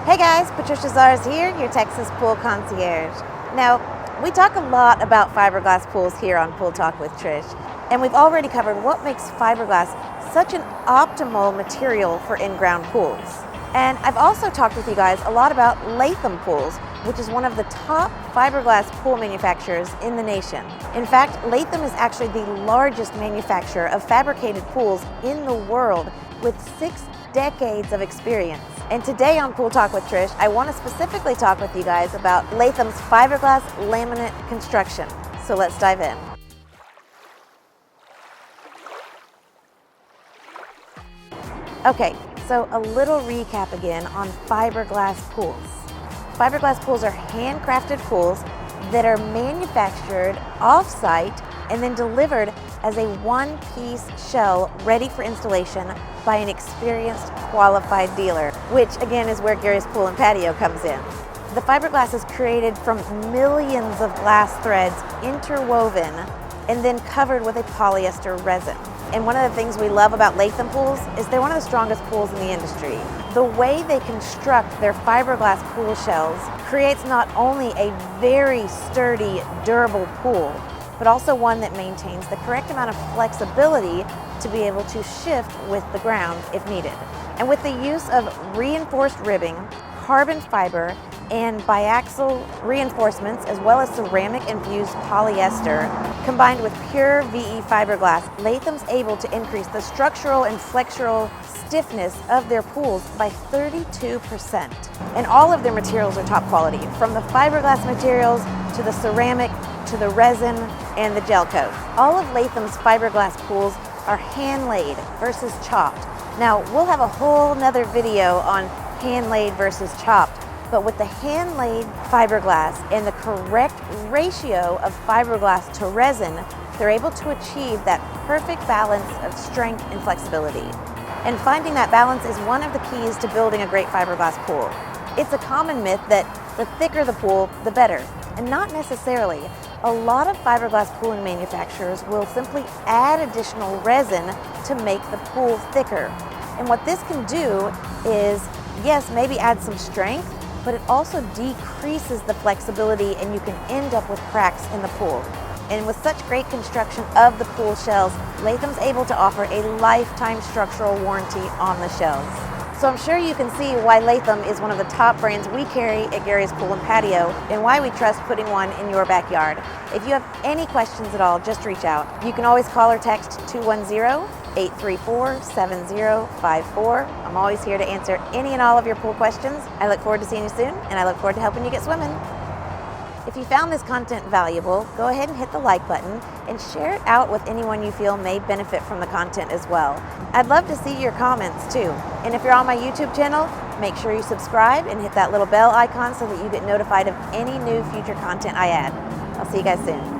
Hey guys, Patricia Zars here, your Texas pool concierge. Now, we talk a lot about fiberglass pools here on Pool Talk with Trish, and we've already covered what makes fiberglass such an optimal material for in-ground pools. And I've also talked with you guys a lot about Latham Pools, which is one of the top fiberglass pool manufacturers in the nation. In fact, Latham is actually the largest manufacturer of fabricated pools in the world with 6 decades of experience. And today on Pool Talk with Trish, I want to specifically talk with you guys about Latham's fiberglass laminate construction. So let's dive in. Okay, so a little recap again on fiberglass pools. Fiberglass pools are handcrafted pools that are manufactured off-site and then delivered as a one-piece shell ready for installation by an experienced, qualified dealer, which again is where Gary's Pool and Patio comes in. The fiberglass is created from millions of glass threads interwoven and then covered with a polyester resin. And one of the things we love about Latham Pools is they're one of the strongest pools in the industry. The way they construct their fiberglass pool shells creates not only a very sturdy, durable pool, but also one that maintains the correct amount of flexibility to be able to shift with the ground if needed. And with the use of reinforced ribbing, carbon fiber, and biaxial reinforcements, as well as ceramic-infused polyester, combined with pure VE fiberglass, Latham's able to increase the structural and flexural stiffness of their pools by 32%. And all of their materials are top quality, from the fiberglass materials to the ceramic, to the resin, and the gel coat. All of Latham's fiberglass pools are hand-laid versus chopped. Now, we'll have a whole nother video on hand-laid versus chopped, but with the hand-laid fiberglass and the correct ratio of fiberglass to resin, they're able to achieve that perfect balance of strength and flexibility. And finding that balance is one of the keys to building a great fiberglass pool. It's a common myth that the thicker the pool, the better, and not necessarily. A lot of fiberglass pooling manufacturers will simply add additional resin to make the pool thicker. And what this can do is, yes, maybe add some strength, but it also decreases the flexibility and you can end up with cracks in the pool. And with such great construction of the pool shells, Latham's able to offer a lifetime structural warranty on the shells. So I'm sure you can see why Latham is one of the top brands we carry at Gary's Pool and Patio and why we trust putting one in your backyard. If you have any questions at all, just reach out. You can always call or text 210-834-7054. I'm always here to answer any and all of your pool questions. I look forward to seeing you soon, and I look forward to helping you get swimming. If you found this content valuable, go ahead and hit the like button and share it out with anyone you feel may benefit from the content as well. I'd love to see your comments too. And if you're on my YouTube channel, make sure you subscribe and hit that little bell icon so that you get notified of any new future content I add. I'll see you guys soon.